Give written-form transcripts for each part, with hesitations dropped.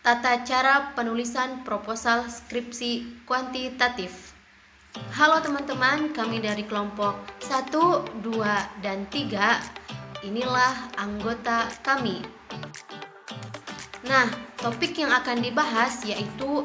Tata cara penulisan proposal skripsi kuantitatif. Halo teman-teman, kami dari kelompok 1, 2, dan 3. Inilah anggota kami. Nah, topik yang akan dibahas yaitu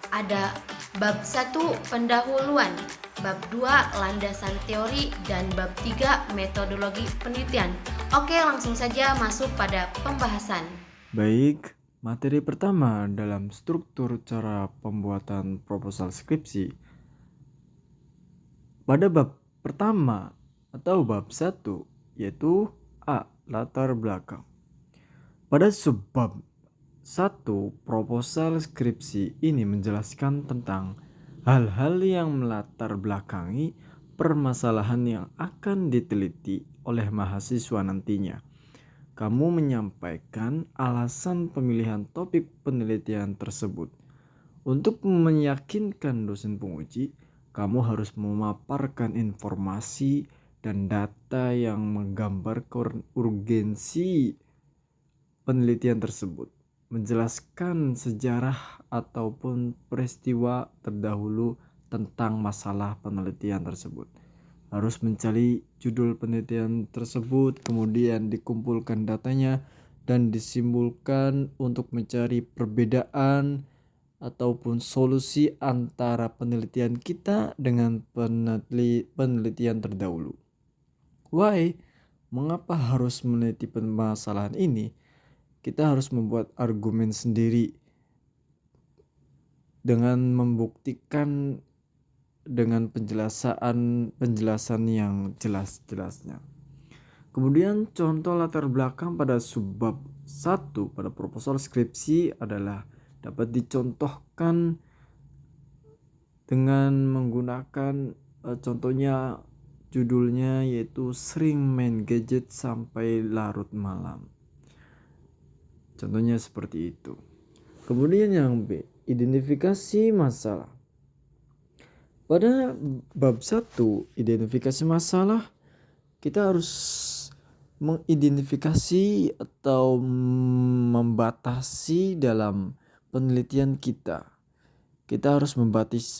ada bab 1 pendahuluan, bab 2 landasan teori, dan bab 3 metodologi penelitian. Oke, langsung saja masuk pada pembahasan. Baik, materi pertama dalam struktur cara pembuatan proposal skripsi. Pada bab pertama atau bab 1 yaitu A. Latar belakang. Pada subbab 1 proposal skripsi ini menjelaskan tentang hal-hal yang melatar belakangi permasalahan yang akan diteliti oleh mahasiswa nantinya. Kamu menyampaikan alasan pemilihan topik penelitian tersebut. Untuk meyakinkan dosen penguji, kamu harus memaparkan informasi dan data yang menggambarkan urgensi penelitian tersebut, menjelaskan sejarah ataupun peristiwa terdahulu tentang masalah penelitian tersebut. Harus mencari judul penelitian tersebut, kemudian dikumpulkan datanya dan disimpulkan untuk mencari perbedaan ataupun solusi antara penelitian kita dengan penelitian terdahulu. Why? Mengapa harus meneliti permasalahan ini? Kita harus membuat argumen sendiri dengan membuktikan dengan penjelasan yang jelas-jelasnya. Kemudian contoh latar belakang pada subbab 1 pada proposal skripsi adalah dapat dicontohkan dengan menggunakan contohnya judulnya yaitu sering main gadget sampai larut malam. Contohnya seperti itu. Kemudian yang B, identifikasi masalah. Pada bab 1 identifikasi masalah, kita harus mengidentifikasi atau membatasi dalam penelitian kita. Kita harus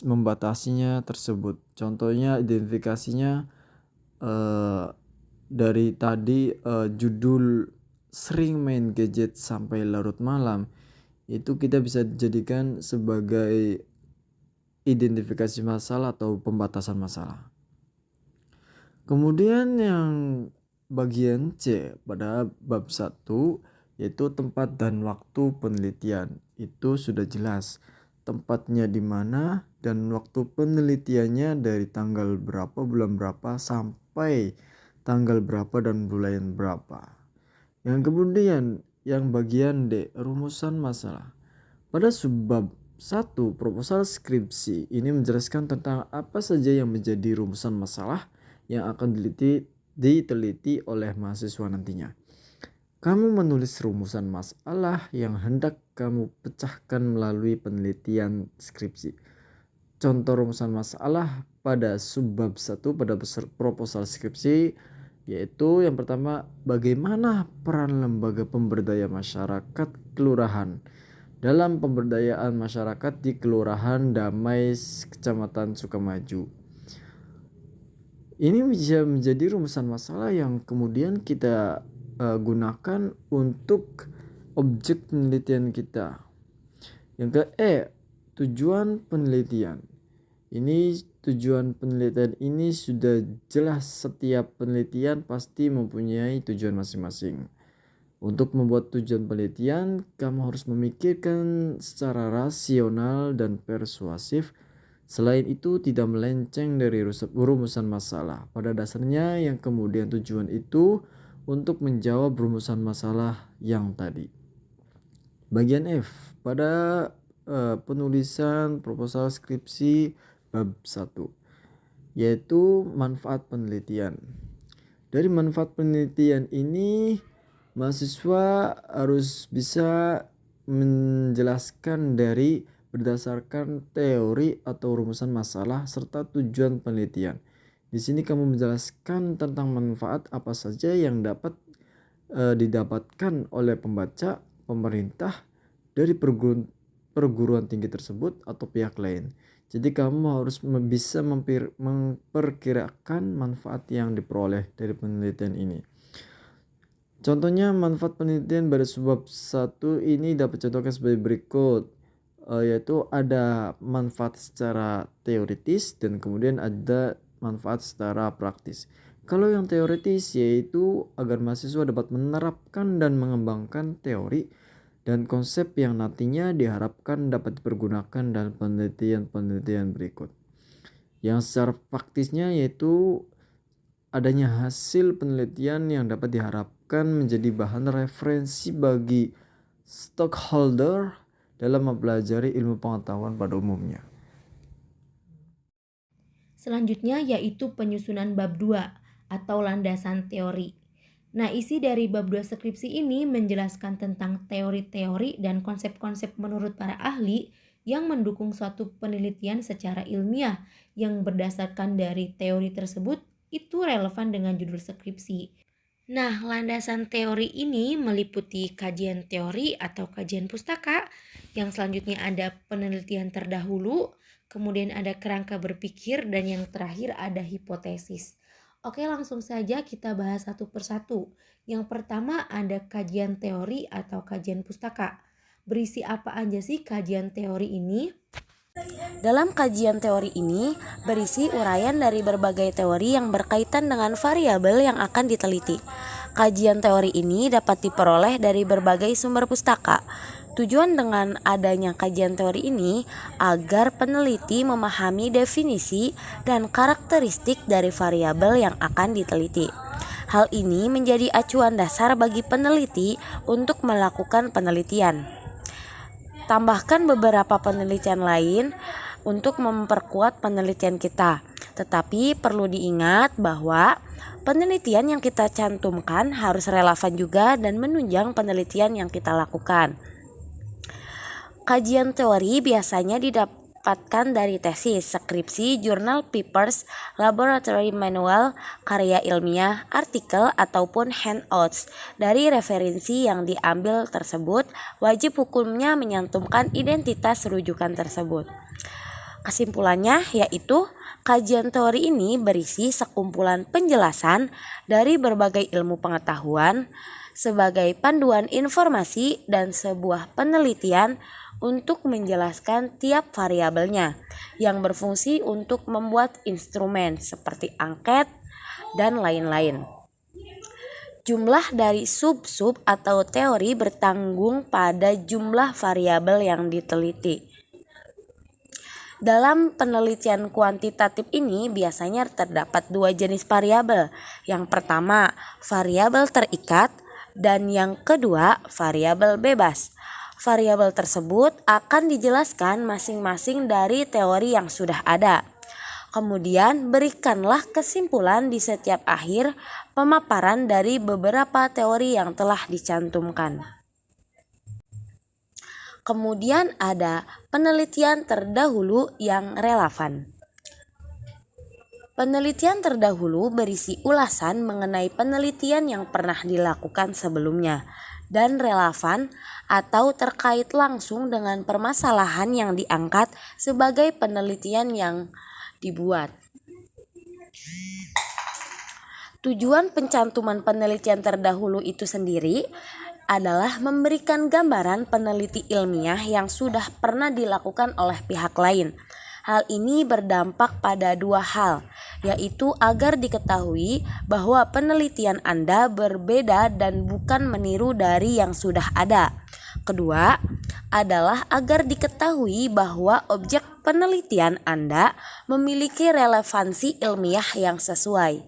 membatasinya tersebut. Contohnya identifikasinya dari tadi judul sering main gadget sampai larut malam, itu kita bisa jadikan sebagai identifikasi masalah atau pembatasan masalah. Kemudian yang bagian C pada bab 1 yaitu tempat dan waktu penelitian. Itu sudah jelas tempatnya di mana dan waktu penelitiannya dari tanggal berapa, bulan berapa sampai tanggal berapa dan bulan berapa. Yang kemudian yang bagian D rumusan masalah. Pada subbab 1 proposal skripsi ini menjelaskan tentang apa saja yang menjadi rumusan masalah yang akan diteliti oleh mahasiswa nantinya. Kamu menulis rumusan masalah yang hendak kamu pecahkan melalui penelitian skripsi. Contoh rumusan masalah pada subbab 1 pada proposal skripsi yaitu yang pertama, bagaimana peran lembaga pemberdayaan masyarakat kelurahan dalam pemberdayaan masyarakat di Kelurahan Damai, Kecamatan Sukamaju. Ini bisa menjadi rumusan masalah yang kemudian kita gunakan untuk objek penelitian kita. Yang ke E, tujuan penelitian. Ini tujuan penelitian ini sudah jelas, setiap penelitian pasti mempunyai tujuan masing-masing. Untuk membuat tujuan penelitian, kamu harus memikirkan secara rasional dan persuasif. Selain itu, tidak melenceng dari rumusan masalah. Pada dasarnya, yang kemudian tujuan itu untuk menjawab rumusan masalah yang tadi. Bagian F, pada penulisan proposal skripsi bab 1, yaitu manfaat penelitian. Dari manfaat penelitian ini, mahasiswa harus bisa menjelaskan dari berdasarkan teori atau rumusan masalah serta tujuan penelitian. Di sini kamu menjelaskan tentang manfaat apa saja yang dapat didapatkan oleh pembaca, pemerintah, dari perguruan tinggi tersebut atau pihak lain. Jadi kamu harus bisa memperkirakan manfaat yang diperoleh dari penelitian ini. Contohnya manfaat penelitian pada bab 1 ini dapat contohkan sebagai berikut, yaitu ada manfaat secara teoritis dan kemudian ada manfaat secara praktis. Kalau yang teoritis yaitu agar mahasiswa dapat menerapkan dan mengembangkan teori dan konsep yang nantinya diharapkan dapat dipergunakan dalam penelitian-penelitian berikut. Yang secara praktisnya yaitu adanya hasil penelitian yang dapat diharapkan menjadi bahan referensi bagi stakeholder dalam mempelajari ilmu pengetahuan pada umumnya. Selanjutnya yaitu penyusunan bab 2 atau landasan teori. Nah, isi dari bab 2 skripsi ini menjelaskan tentang teori-teori dan konsep-konsep menurut para ahli yang mendukung suatu penelitian secara ilmiah yang berdasarkan dari teori tersebut itu relevan dengan judul skripsi. Nah, landasan teori ini meliputi kajian teori atau kajian pustaka, yang selanjutnya ada penelitian terdahulu, kemudian ada kerangka berpikir, dan yang terakhir ada hipotesis. Oke, langsung saja kita bahas satu persatu. Yang pertama ada kajian teori atau kajian pustaka. Berisi apa aja sih kajian teori ini? Dalam kajian teori ini berisi uraian dari berbagai teori yang berkaitan dengan variabel yang akan diteliti. Kajian teori ini dapat diperoleh dari berbagai sumber pustaka. Tujuan dengan adanya kajian teori ini agar peneliti memahami definisi dan karakteristik dari variabel yang akan diteliti. Hal ini menjadi acuan dasar bagi peneliti untuk melakukan penelitian. Tambahkan beberapa penelitian lain untuk memperkuat penelitian kita. Tetapi perlu diingat bahwa penelitian yang kita cantumkan harus relevan juga dan menunjang penelitian yang kita lakukan. Kajian teori biasanya didapatkan dari tesis, skripsi, jurnal papers, laboratory manual, karya ilmiah, artikel, ataupun handouts. Dari referensi yang diambil tersebut, wajib hukumnya menyantumkan identitas rujukan tersebut. Kesimpulannya yaitu kajian teori ini berisi sekumpulan penjelasan dari berbagai ilmu pengetahuan sebagai panduan informasi dan sebuah penelitian untuk menjelaskan tiap variabelnya yang berfungsi untuk membuat instrumen seperti angket dan lain-lain. Jumlah dari sub-sub atau teori bertanggung pada jumlah variabel yang diteliti. Dalam penelitian kuantitatif ini biasanya terdapat dua jenis variabel. Yang pertama, variabel terikat, dan yang kedua, variabel bebas. Variabel tersebut akan dijelaskan masing-masing dari teori yang sudah ada. Kemudian berikanlah kesimpulan di setiap akhir pemaparan dari beberapa teori yang telah dicantumkan. Kemudian ada penelitian terdahulu yang relevan. Penelitian terdahulu berisi ulasan mengenai penelitian yang pernah dilakukan sebelumnya dan relevan atau terkait langsung dengan permasalahan yang diangkat sebagai penelitian yang dibuat. Tujuan pencantuman penelitian terdahulu itu sendiri adalah memberikan gambaran peneliti ilmiah yang sudah pernah dilakukan oleh pihak lain. Hal ini berdampak pada dua hal, yaitu agar diketahui bahwa penelitian Anda berbeda dan bukan meniru dari yang sudah ada. Kedua, adalah agar diketahui bahwa objek penelitian Anda memiliki relevansi ilmiah yang sesuai.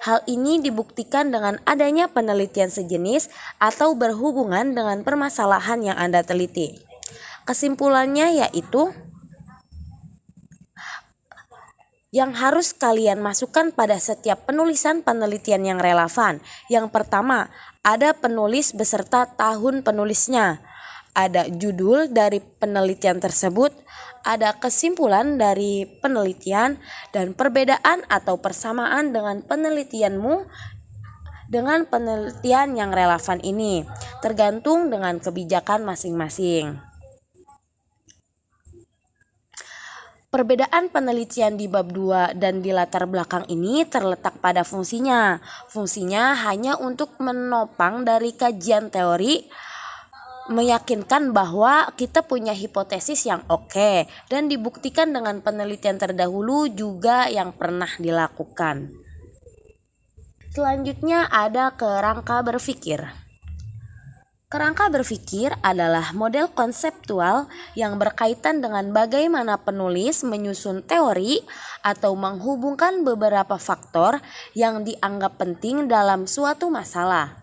Hal ini dibuktikan dengan adanya penelitian sejenis atau berhubungan dengan permasalahan yang Anda teliti. Kesimpulannya yaitu yang harus kalian masukkan pada setiap penulisan penelitian yang relevan. Yang pertama, ada penulis beserta tahun penulisnya. Ada judul dari penelitian tersebut, ada kesimpulan dari penelitian, dan perbedaan atau persamaan dengan penelitianmu dengan penelitian yang relevan ini, tergantung dengan kebijakan masing-masing. Perbedaan penelitian di bab 2 dan di latar belakang ini terletak pada fungsinya. Fungsinya hanya untuk menopang dari kajian teori, meyakinkan bahwa kita punya hipotesis yang oke dan dibuktikan dengan penelitian terdahulu juga yang pernah dilakukan. Selanjutnya ada kerangka berpikir. Kerangka berpikir adalah model konseptual yang berkaitan dengan bagaimana penulis menyusun teori atau menghubungkan beberapa faktor yang dianggap penting dalam suatu masalah.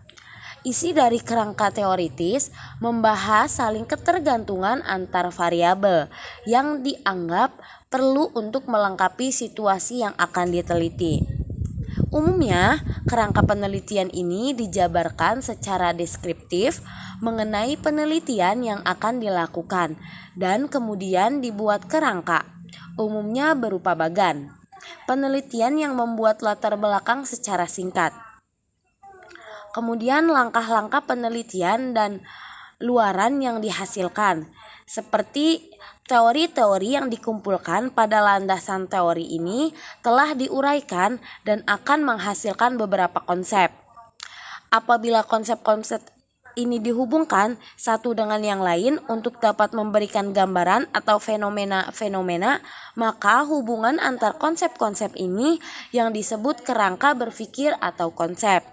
Isi dari kerangka teoritis membahas saling ketergantungan antar variabel yang dianggap perlu untuk melengkapi situasi yang akan diteliti. Umumnya, kerangka penelitian ini dijabarkan secara deskriptif mengenai penelitian yang akan dilakukan dan kemudian dibuat kerangka, umumnya berupa bagan. Penelitian yang membuat latar belakang secara singkat. Kemudian langkah-langkah penelitian dan luaran yang dihasilkan, seperti teori-teori yang dikumpulkan pada landasan teori ini telah diuraikan dan akan menghasilkan beberapa konsep. Apabila konsep-konsep ini dihubungkan satu dengan yang lain untuk dapat memberikan gambaran atau fenomena-fenomena, maka hubungan antar konsep-konsep ini yang disebut kerangka berpikir atau konsep.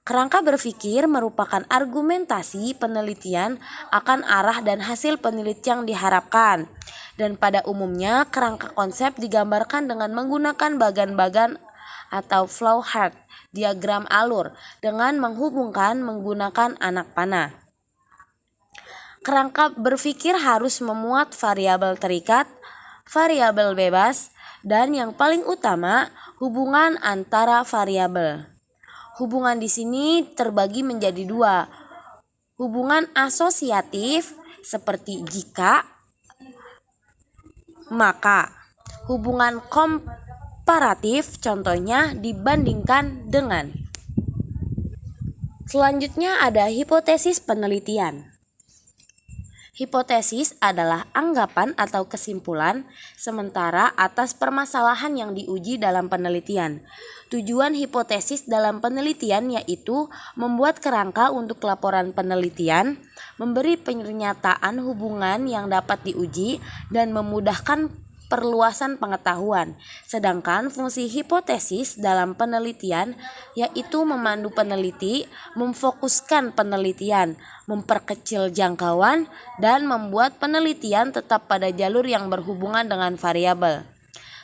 Kerangka berpikir merupakan argumentasi penelitian akan arah dan hasil penelitian yang diharapkan. Dan pada umumnya kerangka konsep digambarkan dengan menggunakan bagan-bagan atau flowchart, diagram alur, dengan menghubungkan menggunakan anak panah. Kerangka berpikir harus memuat variabel terikat, variabel bebas, dan yang paling utama hubungan antara variabel. Hubungan di sini terbagi menjadi dua. Hubungan asosiatif seperti jika, maka. Hubungan komparatif contohnya dibandingkan dengan. Selanjutnya ada hipotesis penelitian. Hipotesis adalah anggapan atau kesimpulan sementara atas permasalahan yang diuji dalam penelitian. Tujuan hipotesis dalam penelitian yaitu membuat kerangka untuk laporan penelitian, memberi pernyataan hubungan yang dapat diuji, dan memudahkan perluasan pengetahuan. Sedangkan fungsi hipotesis dalam penelitian yaitu memandu peneliti, memfokuskan penelitian, memperkecil jangkauan, dan membuat penelitian tetap pada jalur yang berhubungan dengan variabel.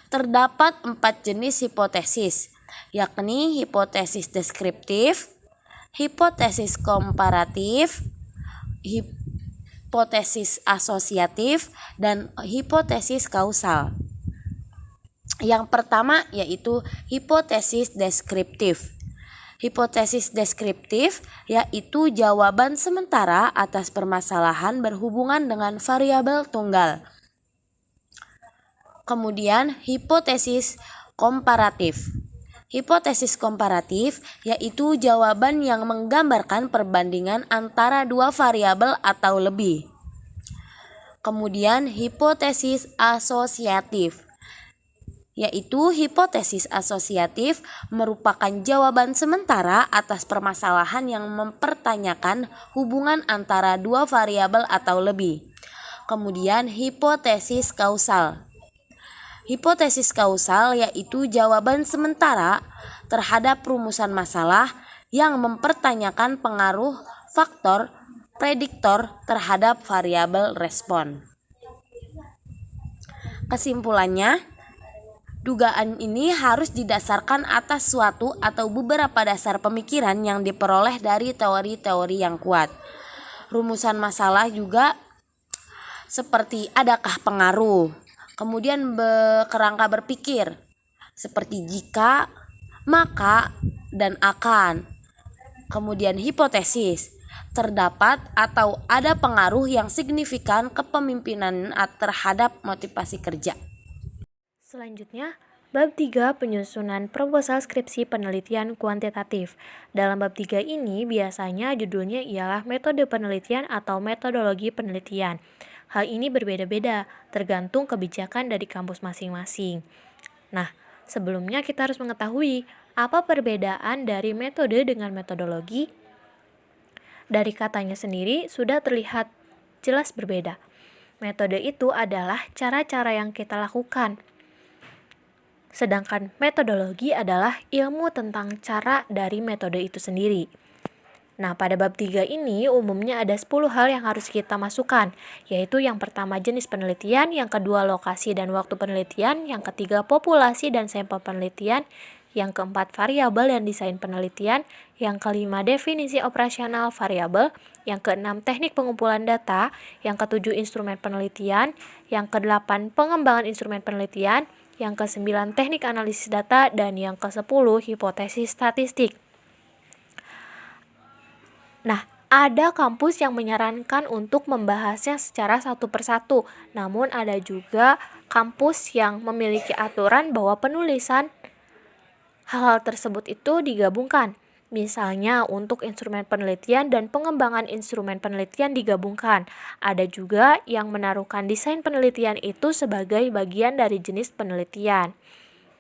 Terdapat 4 jenis hipotesis, yakni hipotesis deskriptif, hipotesis komparatif, hipotesis asosiatif, dan hipotesis kausal. Yang pertama yaitu hipotesis deskriptif. Hipotesis deskriptif yaitu jawaban sementara atas permasalahan berhubungan dengan variabel tunggal. Kemudian hipotesis komparatif. Hipotesis komparatif yaitu jawaban yang menggambarkan perbandingan antara dua variabel atau lebih. Kemudian hipotesis asosiatif, yaitu hipotesis asosiatif merupakan jawaban sementara atas permasalahan yang mempertanyakan hubungan antara dua variabel atau lebih. Kemudian hipotesis kausal. Hipotesis kausal yaitu jawaban sementara terhadap rumusan masalah yang mempertanyakan pengaruh faktor prediktor terhadap variabel respon. Kesimpulannya, dugaan ini harus didasarkan atas suatu atau beberapa dasar pemikiran yang diperoleh dari teori-teori yang kuat. Rumusan masalah juga seperti adakah pengaruh. Kemudian kerangka berpikir seperti jika, maka, dan akan. Kemudian hipotesis, terdapat atau ada pengaruh yang signifikan kepemimpinan terhadap motivasi kerja. Selanjutnya, Bab 3 penyusunan proposal skripsi penelitian kuantitatif. Dalam bab 3 ini biasanya judulnya ialah metode penelitian atau metodologi penelitian. Hal ini berbeda-beda tergantung kebijakan dari kampus masing-masing. Nah, sebelumnya kita harus mengetahui apa perbedaan dari metode dengan metodologi. Dari katanya sendiri sudah terlihat jelas berbeda. Metode itu adalah cara-cara yang kita lakukan. Sedangkan metodologi adalah ilmu tentang cara dari metode itu sendiri. Nah, pada bab 3 ini umumnya ada 10 hal yang harus kita masukkan, yaitu yang pertama jenis penelitian, yang kedua lokasi dan waktu penelitian, yang ketiga populasi dan sampel penelitian, yang keempat variabel dan desain penelitian, yang kelima definisi operasional variabel, yang keenam teknik pengumpulan data, yang ketujuh instrumen penelitian, yang kedelapan pengembangan instrumen penelitian, yang ke-9 teknik analisis data, dan yang ke-10 hipotesis statistik. Nah, ada kampus yang menyarankan untuk membahasnya secara satu persatu, namun ada juga kampus yang memiliki aturan bahwa penulisan hal-hal tersebut itu digabungkan. Misalnya untuk instrumen penelitian dan pengembangan instrumen penelitian digabungkan. Ada juga yang menaruhkan desain penelitian itu sebagai bagian dari jenis penelitian.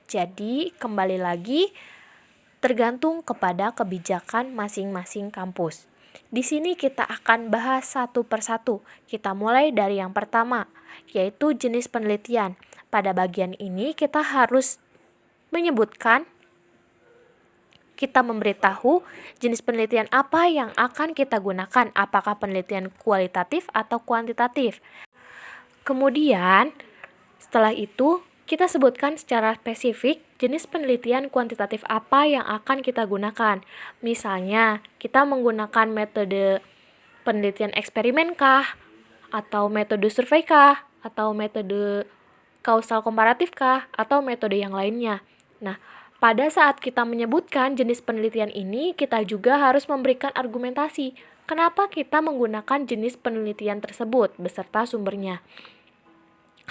Jadi kembali lagi tergantung kepada kebijakan masing-masing kampus. Di sini kita akan bahas satu persatu. Kita mulai dari yang pertama, yaitu jenis penelitian. Pada bagian ini kita harus menyebutkan, kita memberitahu jenis penelitian apa yang akan kita gunakan, apakah penelitian kualitatif atau kuantitatif. Kemudian, setelah itu, kita sebutkan secara spesifik jenis penelitian kuantitatif apa yang akan kita gunakan. Misalnya, kita menggunakan metode penelitian eksperimen kah? Atau metode survei kah? Atau metode kausal komparatif kah? Atau metode yang lainnya. Nah, pada saat kita menyebutkan jenis penelitian ini, kita juga harus memberikan argumentasi kenapa kita menggunakan jenis penelitian tersebut beserta sumbernya.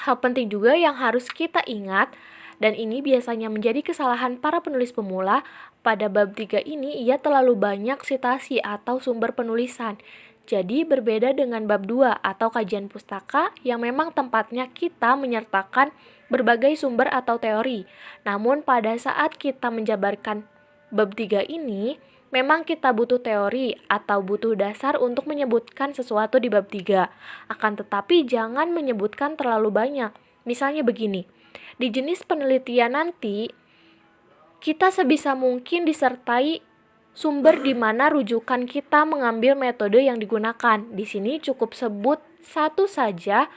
Hal penting juga yang harus kita ingat, dan ini biasanya menjadi kesalahan para penulis pemula, pada bab 3 ini ia terlalu banyak sitasi atau sumber penulisan. Jadi berbeda dengan bab 2 atau kajian pustaka yang memang tempatnya kita menyertakan berbagai sumber atau teori. Namun pada saat kita menjabarkan bab 3 ini, memang kita butuh teori atau butuh dasar untuk menyebutkan sesuatu di bab 3. Akan tetapi jangan menyebutkan terlalu banyak. Misalnya begini, di jenis penelitian nanti, kita sebisa mungkin disertai sumber di mana rujukan kita mengambil metode yang digunakan. Di sini cukup sebut satu saja,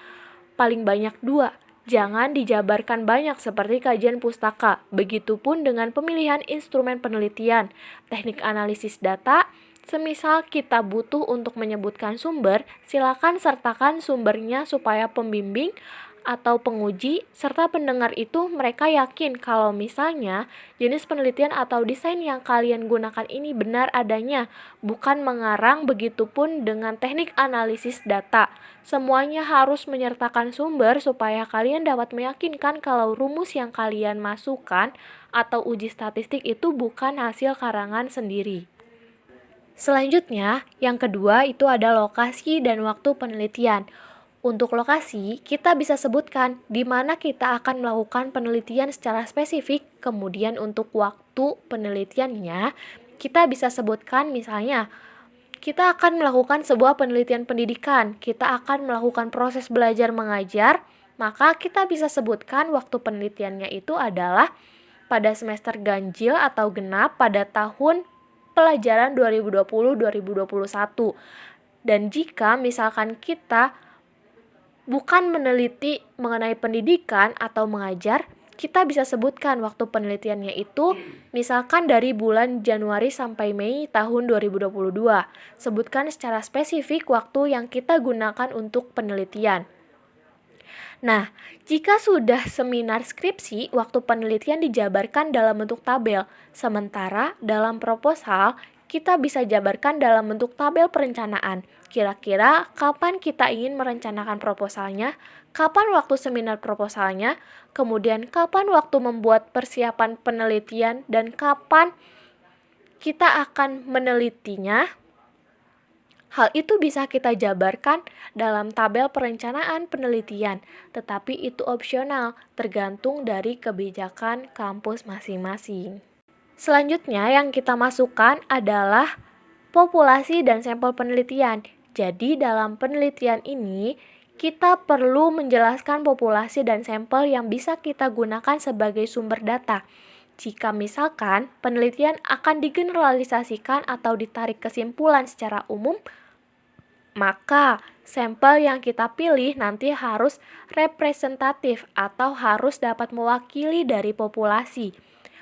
paling banyak 2. Jangan dijabarkan banyak seperti kajian pustaka. Begitupun dengan pemilihan instrumen penelitian, teknik analisis data. Semisal kita butuh untuk menyebutkan sumber, silakan sertakan sumbernya supaya pembimbing atau penguji serta pendengar itu mereka yakin kalau misalnya jenis penelitian atau desain yang kalian gunakan ini benar adanya, bukan mengarang. Begitupun dengan teknik analisis data. Semuanya harus menyertakan sumber supaya kalian dapat meyakinkan kalau rumus yang kalian masukkan atau uji statistik itu bukan hasil karangan sendiri. Selanjutnya, yang kedua itu ada lokasi dan waktu penelitian. Untuk lokasi, kita bisa sebutkan di mana kita akan melakukan penelitian secara spesifik. Kemudian untuk waktu penelitiannya, kita bisa sebutkan misalnya, kita akan melakukan sebuah penelitian pendidikan, kita akan melakukan proses belajar mengajar, maka kita bisa sebutkan waktu penelitiannya itu adalah pada semester ganjil atau genap pada tahun pelajaran 2020-2021. Dan jika misalkan kita bukan meneliti mengenai pendidikan atau mengajar, kita bisa sebutkan waktu penelitiannya itu misalkan dari bulan Januari sampai Mei tahun 2022. Sebutkan secara spesifik waktu yang kita gunakan untuk penelitian. Nah, jika sudah seminar skripsi, waktu penelitian dijabarkan dalam bentuk tabel. Sementara dalam proposal, kita bisa jabarkan dalam bentuk tabel perencanaan. Kira-kira kapan kita ingin merencanakan proposalnya, kapan waktu seminar proposalnya, kemudian kapan waktu membuat persiapan penelitian, dan kapan kita akan menelitinya. Hal itu bisa kita jabarkan dalam tabel perencanaan penelitian, tetapi itu opsional, tergantung dari kebijakan kampus masing-masing. Selanjutnya yang kita masukkan adalah populasi dan sampel penelitian. Jadi dalam penelitian ini, kita perlu menjelaskan populasi dan sampel yang bisa kita gunakan sebagai sumber data. Jika misalkan penelitian akan digeneralisasikan atau ditarik kesimpulan secara umum, maka sampel yang kita pilih nanti harus representatif atau harus dapat mewakili dari populasi.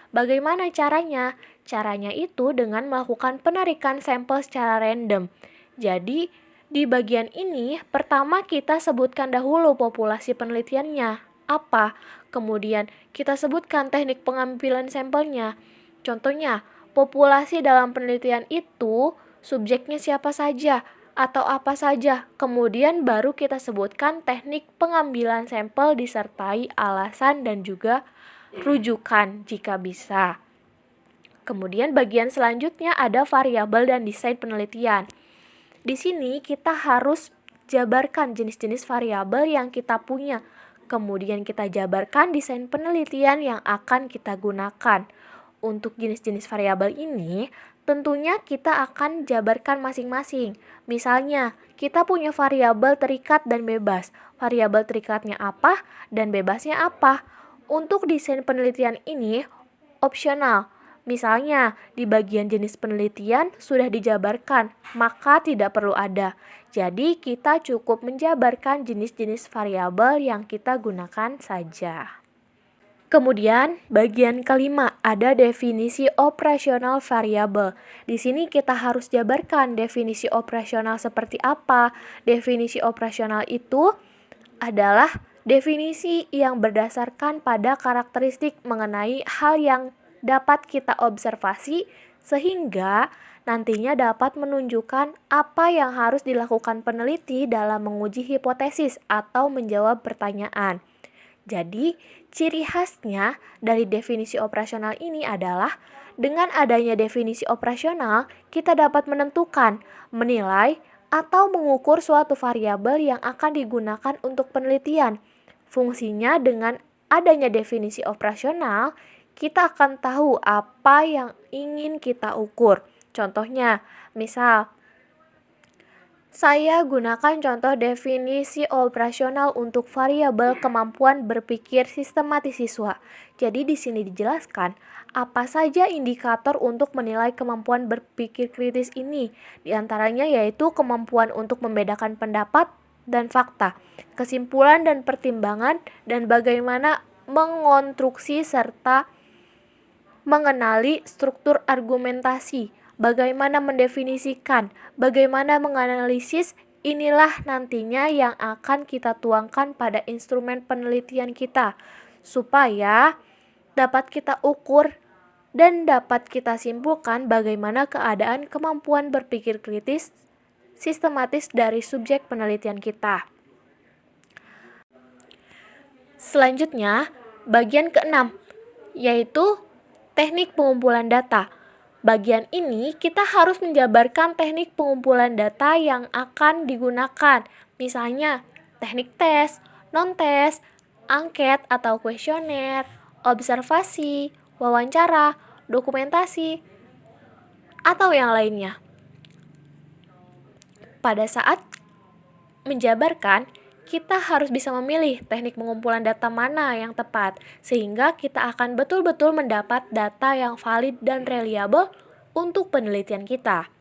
Bagaimana caranya? Caranya itu dengan melakukan penarikan sampel secara random. Jadi, di bagian ini, pertama kita sebutkan dahulu populasi penelitiannya, apa? Kemudian kita sebutkan teknik pengambilan sampelnya. Contohnya, populasi dalam penelitian itu subjeknya siapa saja atau apa saja. Kemudian baru kita sebutkan teknik pengambilan sampel disertai alasan dan juga rujukan jika bisa. Kemudian bagian selanjutnya ada variabel dan desain penelitian. Di sini kita harus jabarkan jenis-jenis variabel yang kita punya. Kemudian kita jabarkan desain penelitian yang akan kita gunakan. Untuk jenis-jenis variabel ini, tentunya kita akan jabarkan masing-masing. Misalnya, kita punya variabel terikat dan bebas. Variabel terikatnya apa dan bebasnya apa? Untuk desain penelitian ini opsional. Misalnya, di bagian jenis penelitian sudah dijabarkan, maka tidak perlu ada. Jadi, kita cukup menjabarkan jenis-jenis variabel yang kita gunakan saja. Kemudian, bagian kelima ada definisi operasional variabel. Di sini kita harus jabarkan definisi operasional seperti apa. Definisi operasional itu adalah definisi yang berdasarkan pada karakteristik mengenai hal yang dapat kita observasi sehingga nantinya dapat menunjukkan apa yang harus dilakukan peneliti dalam menguji hipotesis atau menjawab pertanyaan. Jadi, ciri khasnya dari definisi operasional ini adalah dengan adanya definisi operasional, kita dapat menentukan, menilai, atau mengukur suatu variabel yang akan digunakan untuk penelitian. Fungsinya dengan adanya definisi operasional, kita akan tahu apa yang ingin kita ukur. Contohnya, misal, saya gunakan contoh definisi operasional untuk variabel kemampuan berpikir sistematis siswa. Jadi di sini dijelaskan apa saja indikator untuk menilai kemampuan berpikir kritis ini. Di antaranya yaitu kemampuan untuk membedakan pendapat dan fakta, kesimpulan dan pertimbangan, dan bagaimana mengonstruksi serta mengenali struktur argumentasi. Bagaimana mendefinisikan, bagaimana menganalisis, inilah nantinya yang akan kita tuangkan pada instrumen penelitian kita, supaya dapat kita ukur dan dapat kita simpulkan bagaimana keadaan kemampuan berpikir kritis sistematis dari subjek penelitian kita. Selanjutnya, bagian keenam, yaitu teknik pengumpulan data. Bagian ini kita harus menjabarkan teknik pengumpulan data yang akan digunakan. Misalnya, teknik tes, non-tes, angket atau kuesioner, observasi, wawancara, dokumentasi, atau yang lainnya. Pada saat menjabarkan, kita harus bisa memilih teknik pengumpulan data mana yang tepat, sehingga kita akan betul-betul mendapat data yang valid dan reliable untuk penelitian kita.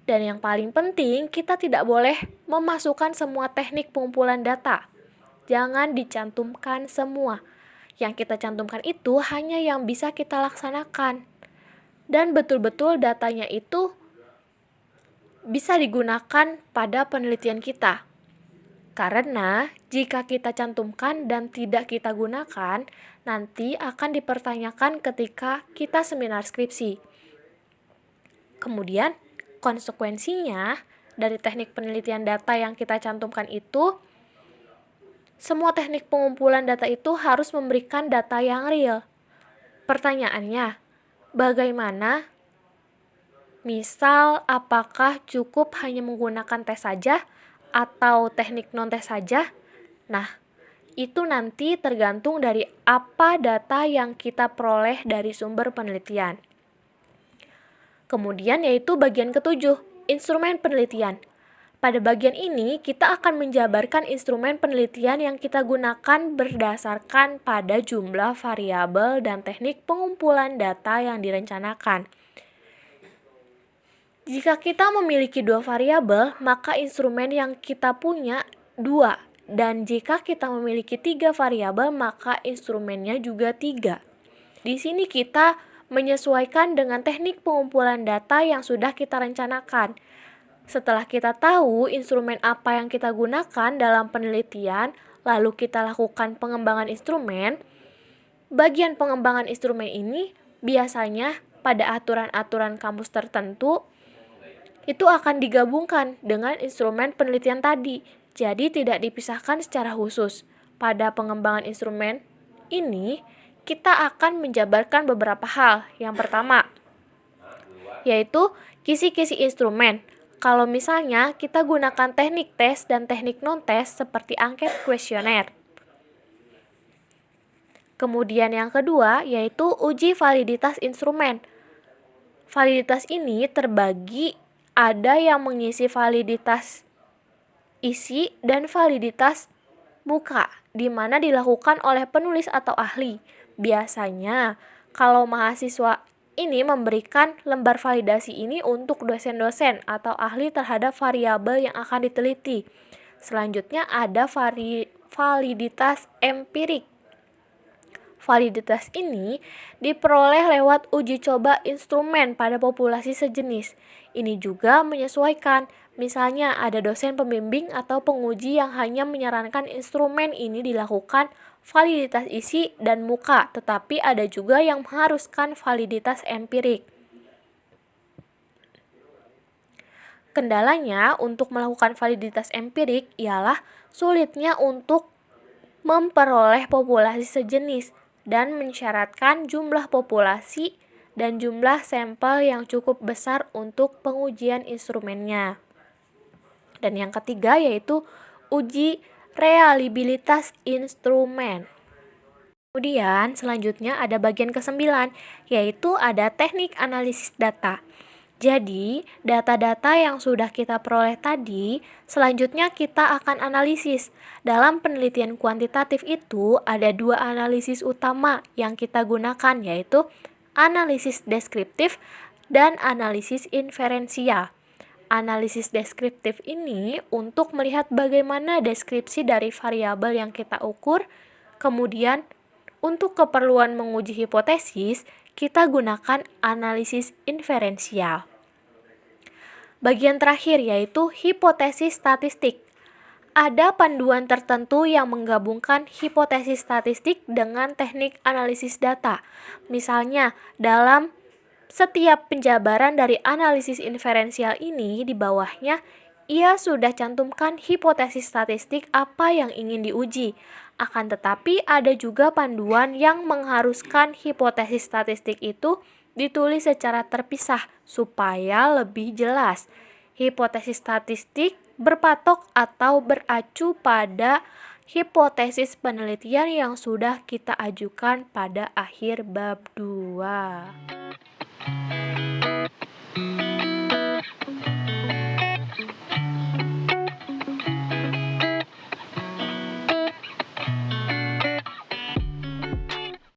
Dan yang paling penting, kita tidak boleh memasukkan semua teknik pengumpulan data. Jangan dicantumkan semua. Yang kita cantumkan itu hanya yang bisa kita laksanakan. Dan betul-betul datanya itu bisa digunakan pada penelitian kita. Karena jika kita cantumkan dan tidak kita gunakan, nanti akan dipertanyakan ketika kita seminar skripsi. Kemudian konsekuensinya dari teknik penelitian data yang kita cantumkan itu, semua teknik pengumpulan data itu harus memberikan data yang real. Pertanyaannya, bagaimana? Misal, apakah cukup hanya menggunakan tes saja atau teknik non-tes saja? Nah, itu nanti tergantung dari apa data yang kita peroleh dari sumber penelitian. Kemudian yaitu bagian ketujuh, instrumen penelitian. Pada bagian ini, kita akan menjabarkan instrumen penelitian yang kita gunakan berdasarkan pada jumlah variabel dan teknik pengumpulan data yang direncanakan. Jika kita memiliki 2 variabel, maka instrumen yang kita punya 2. Dan jika kita memiliki 3 variabel, maka instrumennya juga 3. Di sini kita menyesuaikan dengan teknik pengumpulan data yang sudah kita rencanakan. Setelah kita tahu instrumen apa yang kita gunakan dalam penelitian, lalu kita lakukan pengembangan instrumen. Bagian pengembangan instrumen ini biasanya pada aturan-aturan kampus tertentu itu akan digabungkan dengan instrumen penelitian tadi. Jadi tidak dipisahkan secara khusus. Pada pengembangan instrumen ini, kita akan menjabarkan beberapa hal. Yang pertama, yaitu kisi-kisi instrumen. Kalau misalnya kita gunakan teknik tes dan teknik non-tes seperti angket kuesioner. Kemudian yang kedua, yaitu uji validitas instrumen. Validitas ini terbagi, ada yang mengisi validitas isi dan validitas muka, di mana dilakukan oleh penulis atau ahli. Biasanya, kalau mahasiswa ini memberikan lembar validasi ini untuk dosen-dosen atau ahli terhadap variabel yang akan diteliti. Selanjutnya ada validitas empirik. Validitas ini diperoleh lewat uji coba instrumen pada populasi sejenis. Ini juga menyesuaikan, misalnya ada dosen pembimbing atau penguji yang hanya menyarankan instrumen ini dilakukan validitas isi dan muka, tetapi ada juga yang mengharuskan validitas empirik. Kendalanya untuk melakukan validitas empirik ialah sulitnya untuk memperoleh populasi sejenis dan mensyaratkan jumlah populasi dan jumlah sampel yang cukup besar untuk pengujian instrumennya. Dan yang ketiga yaitu uji reliabilitas instrumen. Kemudian selanjutnya ada bagian ke-9, yaitu ada teknik analisis data. Jadi, data-data yang sudah kita peroleh tadi, selanjutnya kita akan analisis. Dalam penelitian kuantitatif itu, ada 2 analisis utama yang kita gunakan, yaitu analisis deskriptif dan analisis inferensial. Analisis deskriptif ini untuk melihat bagaimana deskripsi dari variabel yang kita ukur, kemudian untuk keperluan menguji hipotesis, kita gunakan analisis inferensial. Bagian terakhir yaitu hipotesis statistik. Ada panduan tertentu yang menggabungkan hipotesis statistik dengan teknik analisis data. Misalnya, dalam setiap penjabaran dari analisis inferensial ini di bawahnya, ia sudah cantumkan hipotesis statistik apa yang ingin diuji. Akan tetapi ada juga panduan yang mengharuskan hipotesis statistik itu ditulis secara terpisah supaya lebih jelas. Hipotesis statistik berpatok atau beracu pada hipotesis penelitian yang sudah kita ajukan pada akhir bab 2.